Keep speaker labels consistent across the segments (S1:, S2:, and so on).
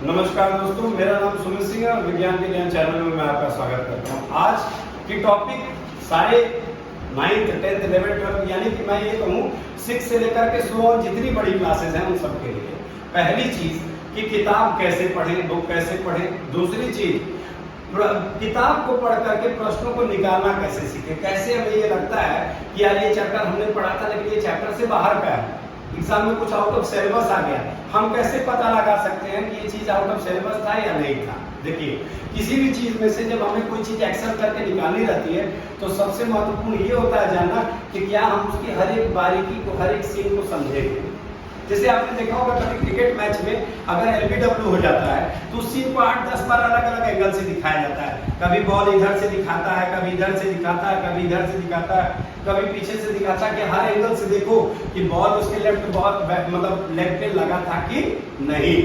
S1: नमस्कार दोस्तों, मेरा नाम सुमित सिंह है। विज्ञान के ज्ञान चैनल में मैं आपका स्वागत करता हूँ। आज की टॉपिक सारे 9th 10th 11th 12th यानी कि मैं ये कहूँ 6 से लेकर के 16 जितनी बड़ी क्लासेस हैं उन सबके लिए पहली चीज कि किताब कैसे पढ़ें, बुक कैसे पढ़ें। दूसरी चीज किताब को पढ़ करके प्रश्नों को निकालना कैसे सीखें। कैसे हमें ये लगता है कि यार ये चैप्टर हमने पढ़ा था लेकिन ये चैप्टर से बाहर का है, एग्जाम में कुछ आउट ऑफ सिलेबस आ गया, हम कैसे पता लगा सकते हैं कि ये चीज आउट ऑफ सिलेबस था या नहीं था। देखिए, किसी भी चीज में से जब हमें कोई चीज एक्सेप्ट करके निकालनी रहती है तो सबसे महत्वपूर्ण ये होता है जानना कि क्या हम उसकी हर एक बारीकी को, हर एक सीन को समझेंगे। जैसे आपने देखा होगा कभी क्रिकेट मैच में अगर एलबीडब्ल्यू हो जाता है तो उस सीन को 8-10 बार अलग अलग एंगल से दिखाया जाता है। कभी बॉल इधर से दिखाता है, कभी इधर से दिखाता है, कभी इधर से दिखाता है, कभी पीछे से दिखाता है कि हर एंगल से देखो कि बॉल उसके लेफ्ट बॉल मतलब लेग पे लगा था कि नहीं।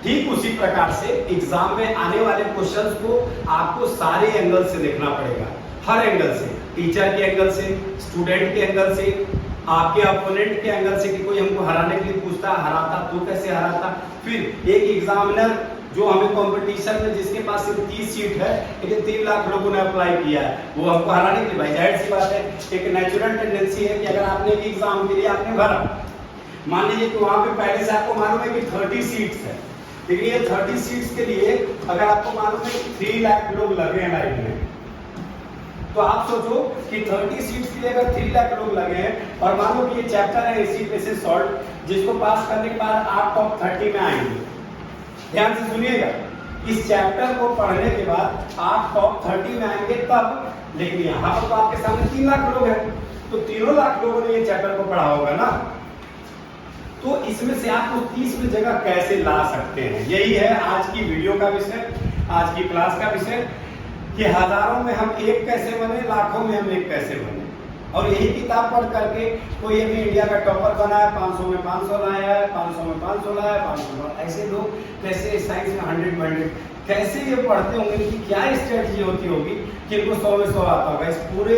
S1: ठीक उसी प्रकार से एग्जाम में आने वाले क्वेश्चंस को आपको सारे एंगल से देखना पड़ेगा, हर एंगल से, टीचर के एंगल से, स्टूडेंट के एंगल से, आपके अपोनेंट के एंगल से कि कोई हमको हराने के लिए पूछता, हराता तो कैसे हराता। फिर एक एग्जामिनर जो हमें कंपटीशन में जिसके पास सिर्फ 30 सीट है लेकिन 3 लाख लोगों ने अप्लाई किया है, वो हमको हराने के लिए, भाई जाहिर सी बात है एक नेचुरल टेंडेंसी है कि अगर आपने एक एग्जाम के लिए आपने भरा, मान लीजिए कि वहां पे पहले से आपको मालूम है कि 30 सीट्स है, लेकिन ये 30 सीट्स के लिए अगर आपको मालूम है कि 3 लाख लोग लगे हैं लाइन में, तो आप सोचो कि 30 सीट्स के लिए अगर 3 लाख लोग लगे हैं और मान लो कि ये चैप्टर है इसी पे से सॉल्व, जिसको पास करने के बाद आप टॉप 30 में आएंगे। ध्यान से सुनिएगा, इस चैप्टर को पढ़ने के बाद आप टॉप 30 में आएंगे तब, लेकिन यहाँ पर तो आपके सामने 3 लाख लोग हैं, तो 3 लाख लोगों ने ये चैप्टर को पढ़ा होगा ना, तो इसमें से आप उस 30 जगह कैसे ला सकते हैं। यही है आज की वीडियो का विषय, आज की क्लास का विषय कि हजारों में हम एक कैसे बने, लाखों में हम एक कैसे बने। और यही किताब पढ़ करके कोई अभी इंडिया का टॉपर बना है, 500 में 500 लाया है, 500 में 500 लाया है, 500 में, ऐसे लोग कैसे साइंस में 100 में 100 कैसे ये पढ़ते होंगे, कि क्या स्ट्रेटजी होती होगी कि इनको 100 में 100 आता होगा। इस पूरे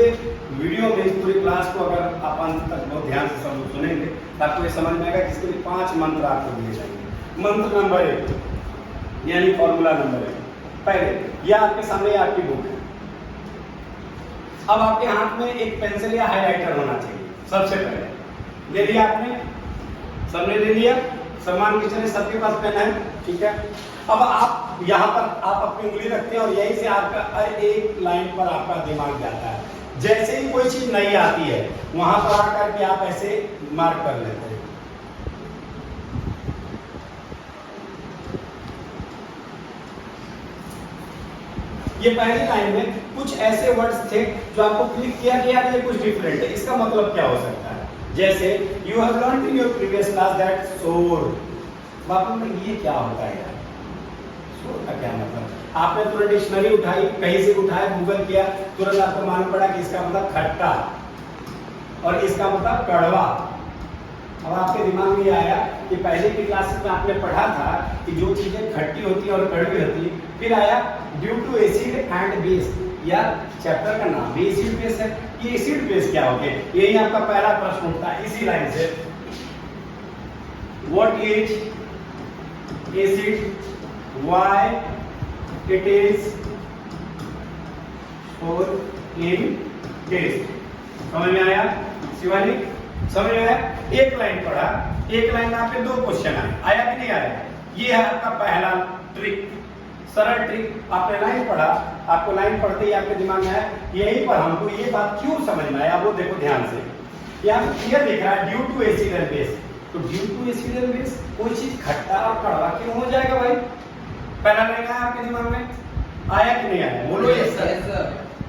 S1: वीडियो में, इस पूरी क्लास को अगर आप अंत तक बहुत ध्यान से सब सुनेंगे तो आपको ये समझ में आएगा कि इसके लिए 5 मंत्र आपको दिए जाएंगे। मंत्र नंबर 1 यानी फॉर्मूला नंबर 1, पहले यह आपके सामने आपकी बुक है। अब आपके हाथ में एक पेंसिल या हाइलाइटर होना चाहिए। सबसे पहले ले लिया आपने, सबने ले लिया, सम्मान के चले सबके पास पेन है, ठीक है। अब आप यहाँ पर आप अपनी उंगली रखते हैं और यहीं से आपका हर एक लाइन पर आपका दिमाग जाता है। जैसे ही कोई चीज नई आती है वहां पर आकर के आप ऐसे मार्क कर लेते हैं। ये पहली लाइन में कुछ ऐसे वर्ड्स थे जो आपको क्लिक किया कि यार ये कुछ डिफरेंट है, इसका मतलब क्या हो सकता है। जैसे you have learned in your previous class that सोर, बापू में ये क्या होता है यार, सोर का क्या मतलब। आपने तुरंत डिक्शनरी उठाई, कहीं से उठाया, गूगल किया, तुरंत आपको मालूम पड़ा कि इसका मतलब खट्टा और इसका मतलब कड़वा। अब आपके दिमाग में आया कि पहले की क्लासेस में आपने पढ़ा था कि जो चीजें खट्टी होती है और कड़वी होती है, फिर आया due to acid and base, या चैप्टर का नाम भी एसिड बेस है, ये एसिड बेस क्या हो गया, यही आपका पहला प्रश्न उठता है इसी लाइन से। What is acid, why it is और इन टेस्ट। समझ में आया शिवानी, समझ में आया। एक लाइन पढ़ा, एक लाइन में आपके 2 क्वेश्चन आया कि नहीं आया। ये है आपका पहला ट्रिक, सरल ट्रिक। आपने लाइन पढ़ा, आपको लाइन पढ़ते ही आपके दिमाग में आया यहीं पर हमको ये बात क्यों समझ में आया, वो देखो ध्यान से। यहाँ क्लियर लिख रहा है due to acid and base, तो due to acid and base कोई चीज खट्टा और कड़वा क्यों हो जाएगा भाई। पहला लाइन आया आपके दिमाग में, आया कि नहीं आया, बोलो ये सर।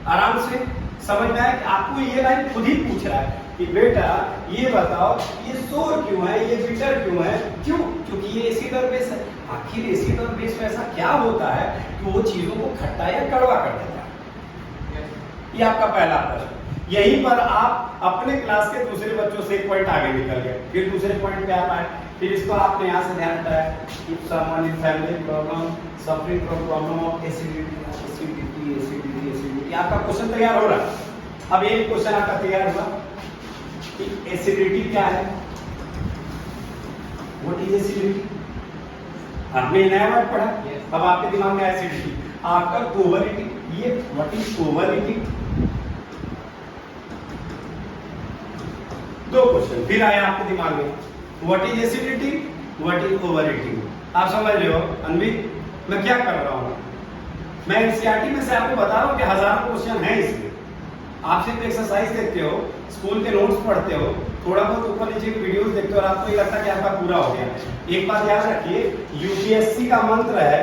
S1: आराम से समझ में आया कि आपको ये लाइन खुद ही पूछ रहा है कि बेटा ये बताओ ये सोर क्यों है, ये बिटर क्यों है, क्यों, क्योंकि ये एसिड और बेस है। आखिर एसिड और बेस में ऐसा क्या होता है कि वो चीजों को खट्टा या कड़वा कर देता है। ये आपका पहला प्रश्न। यहीं पर आप अपने क्लास के दूसरे बच्चों से एक पॉइंट आगे निकल गए, फिर दूसरे पॉइंट पे आप आए, फिर इसको आपने यहाँ से ध्यान रखा है if someone in family problem suffering from problem of acidity, आपका क्वेश्चन तैयार हो रहा है। अब ये क्वेश्चन आपका तैयार हुआ कि एसिडिटी क्या है, व्हाट इज एसिडिटी। आपने नया वर्ड पढ़ा। अब आपके दिमाग में एसिडिटी, आफ्टर ओवर ईटिंग, ये व्हाट इज ओवर ईटिंग? दो क्वेश्चन फिर आया आपके दिमाग में, what is acidity, what is over eating. आप समझ रहे हो अनवी मैं क्या कर रहा हूं? मैं एनसीईआरटी में से आपको बता रहा हूं कि हजारों क्वेश्चन हैं इसमें। आप सिर्फ एक्सरसाइज देखते हो, स्कूल के नोट्स पढ़ते हो, थोड़ा बहुत ऊपर नीचे की वीडियोस देखते हो और आपको ये लगता है कि आपका पूरा हो गया। एक बात याद रखिए, यूपीएससी का मंत्र है,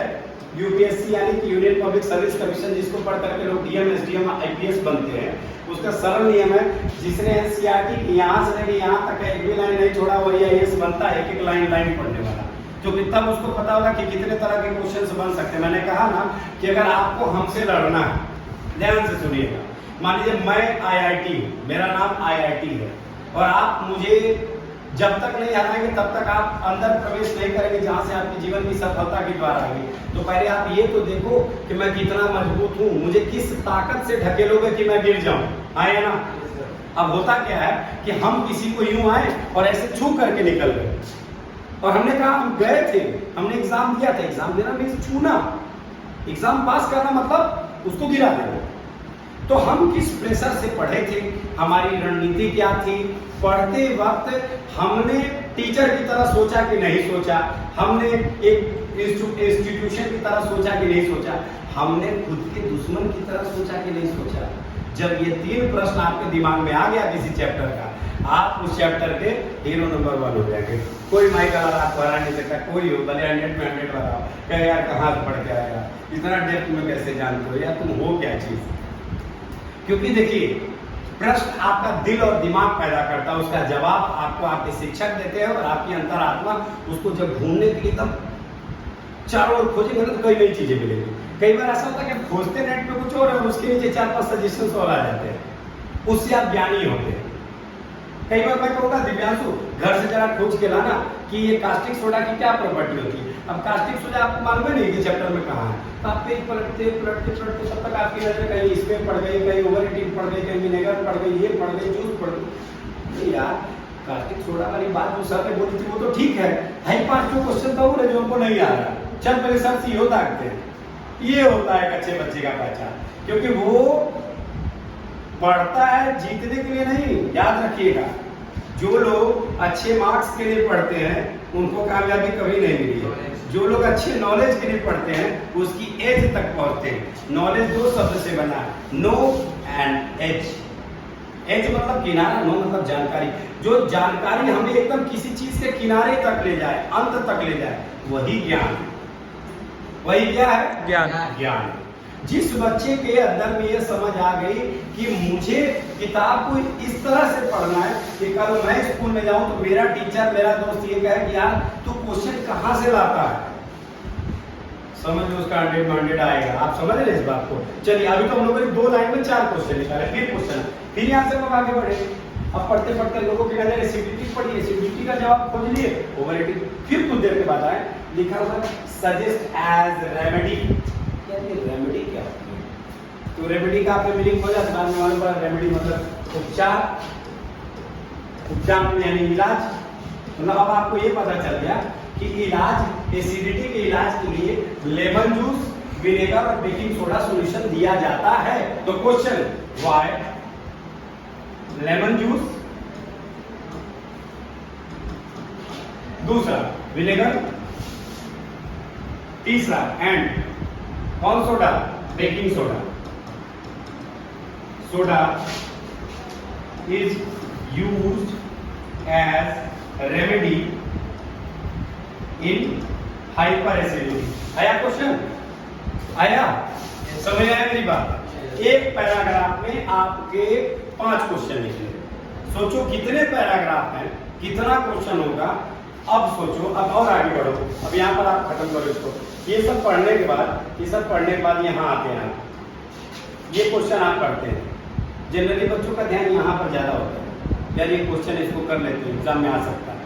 S1: यूपीएससी यानी कि यूनियन पब्लिक सर्विस कमीशन, जिसको पढ़ करके लोग डीएम, एसडीएम, आईपीएस बनते हैं, उसका सरल नियम है, जिसने एनसीईआरटी यहाँ से लेकर यहाँ तक एक भी लाइन नहीं छोड़ा वही आईएएस बनता है, एक एक लाइन पढ़ने वाला। जो कि तब उसको पता होगा कि कितने तरह के क्वेश्चंस बन सकते हैं। मैंने कहा ना कि अगर आपको हमसे लड़ना है, ध्यान से सुनिएगा, मान लीजिए मैं आईआईटी हूँ, मेरा नाम आईआईटी है, और आप मुझे जब तक नहीं हराएंगे तब तक आप अंदर प्रवेश नहीं करेंगे जहां से आपके जीवन की सफलता की द्वार आएगी। तो पहले आप ये तो देखो कि मैं कितना मजबूत हूँ, मुझे किस ताकत से ढकेलोगे कि मैं गिर जाऊं, आए ना। अब होता क्या है कि हम किसी को यूं आए और ऐसे छू करके निकल गए, और हमने कहा हम गए थे, हमने एग्जाम दिया था, एग्जाम देना मीन्स छूना, एग्जाम पास करना मतलब उसको गिरा देना। तो हम किस प्रेशर से पढ़े थे, हमारी रणनीति क्या थी, पढ़ते वक्त हमने टीचर की तरह सोचा कि नहीं सोचा, हमने एक इंस्टीट्यूशन की तरह सोचा कि नहीं सोचा, हमने खुद के दुश्मन की तरह सोचा कि नहीं सोचा। जब ये तीन प्रश्न आपके दिमाग में आ गया किसी चैप्टर का, आप उस चैप्टर के हीरो नंबर 1 हो जाएंगे। कोई माइक वाला आपको हरा नहीं सकता, कोई हो भले 100 में 100 वाला हो, कहे यार कहाँ से पढ़ के आएगा, इतना डेप्थ में कैसे जानते हो, या तुम हो क्या चीज। क्योंकि देखिए प्रश्न आपका दिल और दिमाग पैदा करता है, उसका जवाब आपको आपके शिक्षक देते हैं, और आपकी अंतरात्मा उसको जब ढूंढने के लिए तब चारों ओर खोजेंगे ना तो कई नई चीजें मिलेंगी। कई बार ऐसा होता है कि खोजते नेट पे कुछ और है, उसके नीचे 4-5 सजेशंस और आ जाते हैं, उससे आप ज्ञानी होते हैं। कई बार मैं कहूँगा दिव्यांशु घर से जरा खोज के लाना कि ये कास्टिक सोडा की क्या प्रॉपर्टी होती है। अब कास्टिक सोडा आपको मालूम है नहीं कि चैप्टर में कहाँ है, तो आप पेज पलटते तब तक आपकी नजर कहीं इस पे पड़ गई, कहीं ओवर ईटिंग पड़ गई, कहीं विनेगर पड़ गई, ये पड़ गई, जूस पड़ गई। यार कास्टिक सोडा वाली बात जो सर ने बोली थी वो तो ठीक है, हाई पांच जो क्वेश्चन था वो जो हमको नहीं आ रहा, चल पहले सर से हो दागते हैं। ये होता है अच्छे बच्चे का पहचान, क्योंकि वो पढ़ता है जीतने के लिए नहीं। याद रखिएगा, जो लोग अच्छे मार्क्स के लिए पढ़ते हैं उनको कामयाबी कभी नहीं मिली है। जो लोग अच्छे नॉलेज के लिए पढ़ते हैं उसकी एज तक पहुंचते हैं। नॉलेज दो शब्द से बना है, नो एंड एज। एज मतलब किनारा, नो मतलब जानकारी। जो जानकारी हमें एकदम किसी चीज के किनारे तक ले जाए, अंत तक ले जाए, वही ज्ञान है। वही क्या है? ज्ञान। जिस बच्चे के अंदर में ये समझ आ गई कि मुझे किताब को इस तरह से पढ़ना है कि कल मैं स्कूल में जाऊं तो मेरा टीचर, मेरा दोस्त ये कहे कि यार तू क्वेश्चन कहां से लाता है, समझ लो उसका 100 आएगा। आप समझ रहे इस बात को? चलिए अभी तो हम लोगों ने 2 लाइन में 4 क्वेश्चन निकाले, फिर क्वेश्चन, फिर यहाँ से हम आगे बढ़े। अब पढ़ते पढ़ते लोगों की नजर एसिडिटी पढ़ी, एसिडिटी का जवाब खोज लिए, ओवर ईटिंग, फिर कुछ देर के बाद आए लिखा हुआ सजेस्ट एज रेमेडी। रेमेडी क्या होती है? तो रेमेडी का आपने मीनिंग खोजा, बाद में मालूम पड़ा रेमेडी मतलब उपचार, उपचार यानी इलाज। मतलब अब आपको ये पता चल गया कि इलाज, एसिडिटी के इलाज के लिए लेमन जूस, विनेगर और बेकिंग सोडा सॉल्यूशन दिया जाता है। तो क्वेश्चन व्हाई लेमन जूस, दूसरा विनेगर, तीसरा एंड कौन soda? Baking soda. Soda is used as remedy in hyperacidity. आया क्वेश्चन? आया? समझ आया मेरी बात? एक पैराग्राफ में आपके 5 क्वेश्चन लिखे। सोचो कितने पैराग्राफ हैं, कितना क्वेश्चन होगा। अब सोचो, अब और आगे बढ़ो। अब यहाँ पर आप खत्म करो इसको। ये सब पढ़ने के बाद, ये सब पढ़ने के बाद यहाँ आते हैं, ये क्वेश्चन आप पढ़ते हैं। जनरली बच्चों का ध्यान यहाँ पर ज्यादा होता है, यार ये क्वेश्चन इसको कर लेते हैं, एग्जाम में आ सकता है।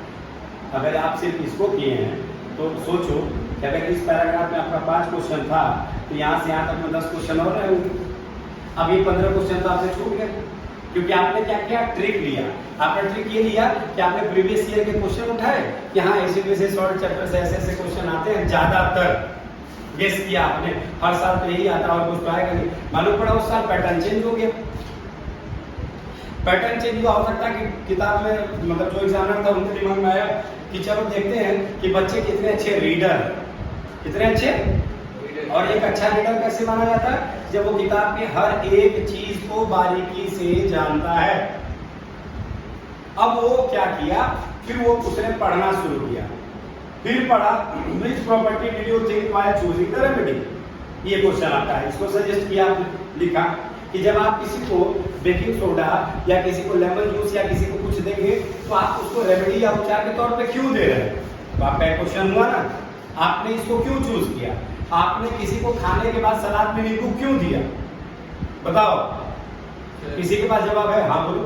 S1: अगर आप सिर्फ इसको किए हैं तो सोचो कि अगर इस पैराग्राफ में आपका 5 क्वेश्चन था तो यहाँ से यहाँ तक में 10 क्वेश्चन और रहेंगे। अब ये 15 क्वेश्चन तो आपसे छूट गए, क्योंकि आपने क्या किया, ट्रिक लिया। आपने ट्रिक ये लिया कि आपने प्रीवियस ईयर के क्वेश्चन उठाए कि हाँ एसिड से सॉल्ट चैप्टर से ऐसे क्वेश्चन आते हैं, ज्यादातर गेस किया आपने। हर साल तो यही आता है और कुछ तो आएगा नहीं। मालूम पड़ा उस साल पैटर्न चेंज हो गया। पैटर्न चेंज हुआ, हो सकता है कि किताब में मतलब जो एग्जामिनर था उनके दिमाग में आया कि चलो देखते हैं कि बच्चे कितने अच्छे रीडर, कितने अच्छे, और एक अच्छा रीडर कैसे माना जाता है, जब वो किताब की हर एक चीज को बारीकी से जानता है। अब वो क्या किया, फिर वो उसने पढ़ना शुरू किया, फिर पढ़ा which property did you think while choosing the remedy. ये क्वेश्चन आता है, इसको सजेस्ट किया, लिखा कि जब आप किसी को बेकिंग सोडा या किसी को लेमन जूस या किसी को कुछ देंगे तो आप उसको रेमेडी या उपचार के तौर पे क्यों दे रहे हैं। तो आपका क्वेश्चन हुआ ना, आपने इसको क्यों चूज किया। आपने किसी को खाने के बाद सलाद में नींबू क्यों दिया, बताओ। किसी के पास जवाब है, हाँ बोलो।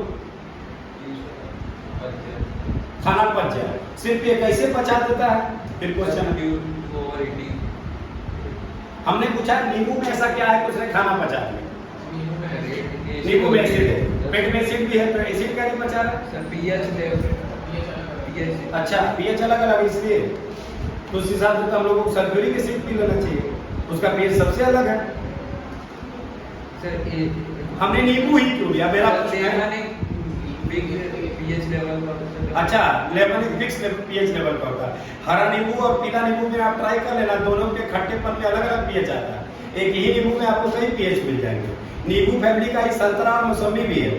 S1: खाना पच जाए, सिर्फ ये कैसे पचा देता है। फिर क्वेश्चन हमने पूछा नींबू में ऐसा क्या है कि उसने खाना पचा दिया। नींबू में एसिड है, पेट में एसिड भी है, तो एसिड का नहीं पचा रहा। अच्छा पीएच अलग अलग, इसलिए तो उस हिसाब से तो हम लोगों को सल्फ्यूरिक एसिड पी लेना चाहिए, उसका पीएच सबसे अलग है। हमने नींबू ही क्यों लिया, मेरा
S2: पीएच लेवल।
S1: अच्छा लेमन फिक्स पीएच लेवल का होता है। हरा नींबू और पीला नींबू में आप ट्राई कर लेना, दोनों के खट्टेपन में अलग अलग पीएच आता है। एक ही नींबू में आपको कई पीएच मिल जाएंगे। नींबू फैमिली का ही संतरा और मौसमी भी है,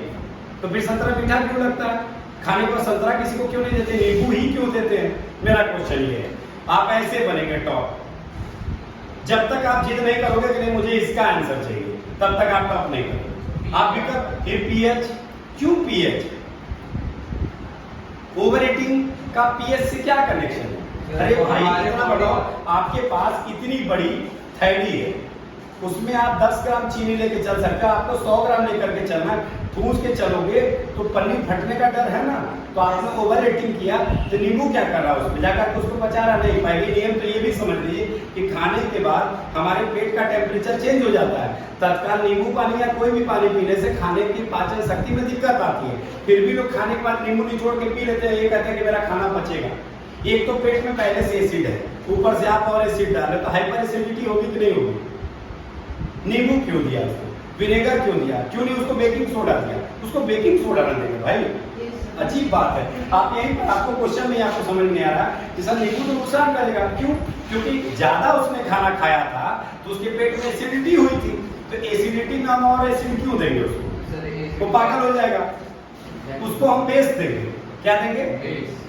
S1: तो फिर संतरा मीठा क्यों लगता है। खाने पर संतरा किसी को क्यों नहीं देते, नींबू ही क्यों देते हैं। मेरा क्वेश्चन ये है, आप ऐसे बनेंगे टॉप। जब तक आप जिद नहीं करोगे कि नहीं मुझे इसका आंसर चाहिए, तब तक आप टॉप नहीं करोगे। आप भी कर फिर पीएच क्यों, पीएच ओवर ईटिंग का पीएच से क्या कनेक्शन है। अरे भाई इतना बताओ, आपके पास इतनी बड़ी थैली है, उसमें आप 10 ग्राम चीनी लेके चल सकते हो, आपको 100 ग्राम लेकर के चलना है। ठूस के चलोगे तो पन्नी फटने का डर है ना। तो आपने ओवर ईटिंग किया, तो नींबू क्या कर रहा है उसमें जाकर उसको पचा रहा नहीं। पहले नियम तो ये भी समझ लीजिए कि खाने के बाद हमारे पेट का टेम्परेचर चेंज हो जाता है। तत्काल नींबू पानी या कोई भी पानी पीने से खाने की पाचन शक्ति में दिक्कत आती है। फिर भी लोग खाने के बाद नींबू निचोड़ के पी लेते हैं, ये कहते हैं कि मेरा खाना पचेगा। एक तो पेट में पहले से एसिड है, ऊपर से आप और एसिड डाले तो हाइपर एसिडिटी होगी कि नहीं होगी। नींबू क्यों दिया उसको, विनेगर क्यों दिया, क्यों नहीं उसको बेकिंग सोडा दिया। उसको बेकिंग सोडा ना देंगे भाई, अजीब बात है। आप यही आपको क्वेश्चन में आपको समझ नहीं आ रहा कि सर नींबू तो नुकसान करेगा, क्यों, क्योंकि ज्यादा उसने खाना खाया था तो उसके पेट में एसिडिटी हुई थी। तो एसिडिटी में हम और एसिड क्यों देंगे उसको, वो पागल हो जाएगा। उसको हम बेस देंगे, क्या देंगे,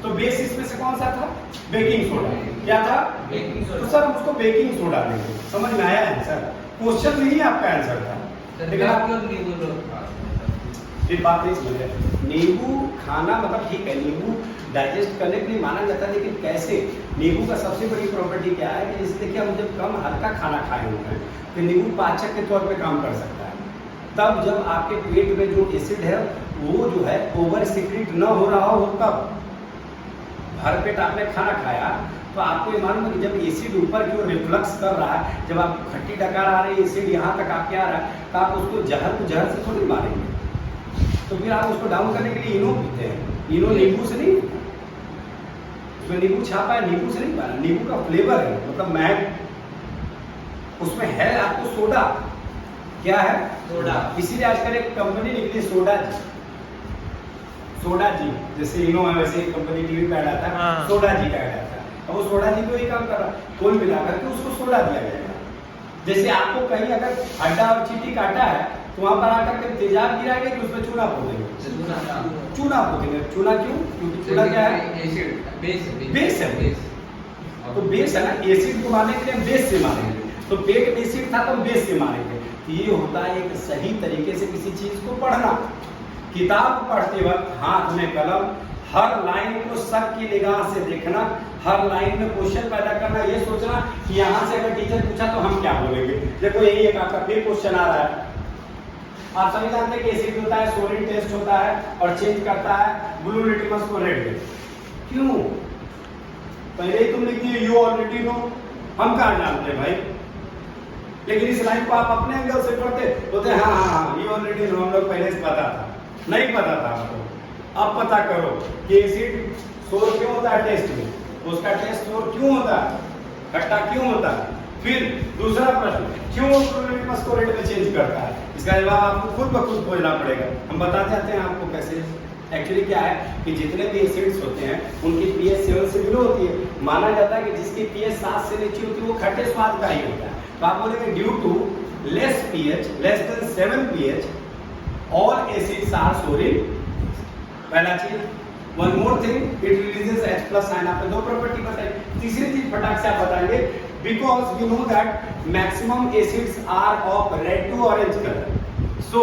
S1: तो बेस इसमें से कौन सा था, बेकिंग सोडा। क्या था, बेकिंग सोडा। तो सर हम उसको बेकिंग सोडा देंगे। समझ में आया है सर, क्वेश्चन में ही आपका आंसर था। फिर बात नहीं समझे, नींबू खाना मतलब ठीक है, नींबू डाइजेस्ट करने के लिए माना जाता है, लेकिन कैसे। नींबू का सबसे बड़ी प्रॉपर्टी क्या है कि जैसे देखिए हम जब कम हल्का खाना खाए होते हैं तो नींबू पाचक के तौर पे काम कर सकता है। तब जब आपके पेट में जो एसिड है वो जो है ओवर सिक्रीट न हो रहा हो, तब भर पेट आपने खाना खाया तो आपको ये मालूम है कि जब एसिड ऊपर की ओर रिफ्लक्स कर रहा है, जब आप खट्टी डकार आ रही है, एसिड यहाँ तक आपके आ रहा है, तो आप उसको जहर को जहर से थोड़ी मारेंगे। तो फिर आप उसको डाउन करने के लिए इनो पीते हैं। इनो नींबू से नहीं, उसमें नींबू छापा है, नींबू से नहीं पाना। नींबू का फ्लेवर है, मतलब महक उसमें है। आपको सोडा, क्या है, सोडा। इसीलिए आजकल एक कंपनी निकली सोडा जी, सोडा जी, जैसे इनो है वैसे एक कंपनी टीवी पे ऐड आता है, सोडा जी का ऐड आता है। अब वो सोडा जी को ही काम कर रहा है, कोल मिला करके उसको सोडा दिया जाएगा। जैसे आपको कहीं अगर हड्डा और चींटी काटा है तो वहां पर आकर के तेजाब गिराएंगे कि उसमें चूना पोतेंगे, चूना पोतेंगे। चूना क्यों, क्योंकि चूना क्या है, एसिड, बेस है, बेस। तो बेस है ना, एसिड को मारने के लिए बेस से मारेंगे। तो पेट में एसिड था तो बेस से मारेंगे। ये होता है एक सही तरीके से किसी चीज को पढ़ना। किताब पढ़ते वक्त हाथ में कलम, हर लाइन को शक की निगाह से देखना, हर लाइन में क्वेश्चन पैदा करना, ये सोचना कि यहाँ से अगर टीचर पूछा तो हम क्या बोलेंगे। देखो यही एक आपका फिर क्वेश्चन आ रहा है। आप सभी जानते हैं कि एसिड होता है, सोडियम टेस्ट होता है और चेंज करता है ब्लू लिटमस को रेड में। क्यों, पहले ही तुम लिखती है यू ऑलरेडी नो, हम कहाँ जानते हैं भाई। लेकिन इस लाइन को आप अपने एंगल से पढ़ते बोलते हाँ हाँ हाँ यू ऑलरेडी नो, हम लोग पहले से पता था। नहीं पता था आपको, अब पता करो कि एसिड शोर क्यों होता है टेस्ट में, उसका टेस्ट शोर क्यों होता है, खट्टा क्यों होता है। फिर दूसरा प्रश्न, क्यों लिटमस को रेड में चेंज करता है, इसका जवाब आपको खुद ब खुद खोजना पड़ेगा। हम बता जाते हैं आपको कैसे। एक्चुअली क्या है कि जितने भी एसिड्स होते हैं उनकी pH 7 से बिलो होती है। माना जाता है कि जिसकी pH 7 से नीचे होती है वो खट्टे स्वाद का ही होता है। तो आप बोलेंगे due to less pH, less than 7 pH all acids are sour. पहला चीज। One more thing, it releases H+ sign. आपने दो प्रॉपर्टी बताई। तीसरी चीज फटाक से आप बताएंगे, because we know that maximum acids are of red to orange colour. So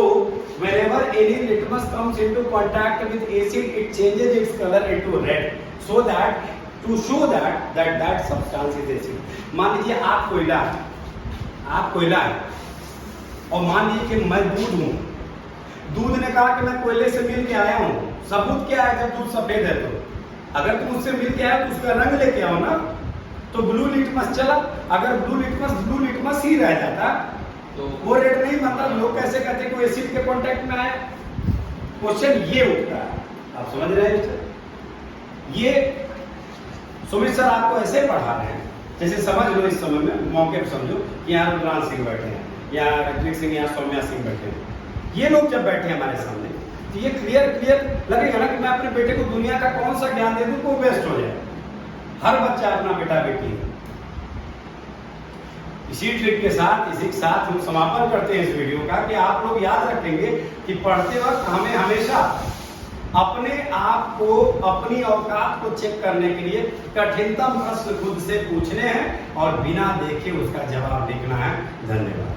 S1: whenever any litmus comes into contact with acid, it changes its color into red, so that to show that substance is acid. मान लीजिए आप कोयला है और मान लीजिए कि मैं दूध हूँ। दूध ने कहा कि मैं कोयले से मिल के आया हूँ। सबूत क्या है जब दूध सफेद है तो? अगर तुम उससे मिल के आया तो उसका रंग लेके आओ ना, तो ब्लू लिटमस चला। अगर ब्लू लिटमस ही रह जाता तो वो रेड नहीं बनता। लोग कैसे कहते हैं कोई एसिड के कांटेक्ट में आया। क्वेश्चन ये उठता है, आप समझ रहे हैं? ये सुमित सर आपको ऐसे पढ़ा रहे हैं जैसे समझ लो इस समय में मौके पर समझो कि यहाँ रुद्रांश सिंह बैठे हैं या ऋत्विक सिंह या सौम्या सिंह बैठे हैं। ये लोग जब बैठे हैं हमारे सामने तो ये क्लियर लगेगा ना कि मैं अपने बेटे को दुनिया का कौन सा ज्ञान दे दूं तो बेस्ट हो जाए। हर बच्चा अपना बेटा बेटी है। इसी ट्रिक के साथ हम समापन करते हैं इस वीडियो का कि आप लोग याद रखेंगे कि पढ़ते वक्त हमें हमेशा अपने आप को, अपनी औकात को चेक करने के लिए कठिनतम प्रश्न खुद से पूछने हैं और बिना देखे उसका जवाब लिखना है। धन्यवाद।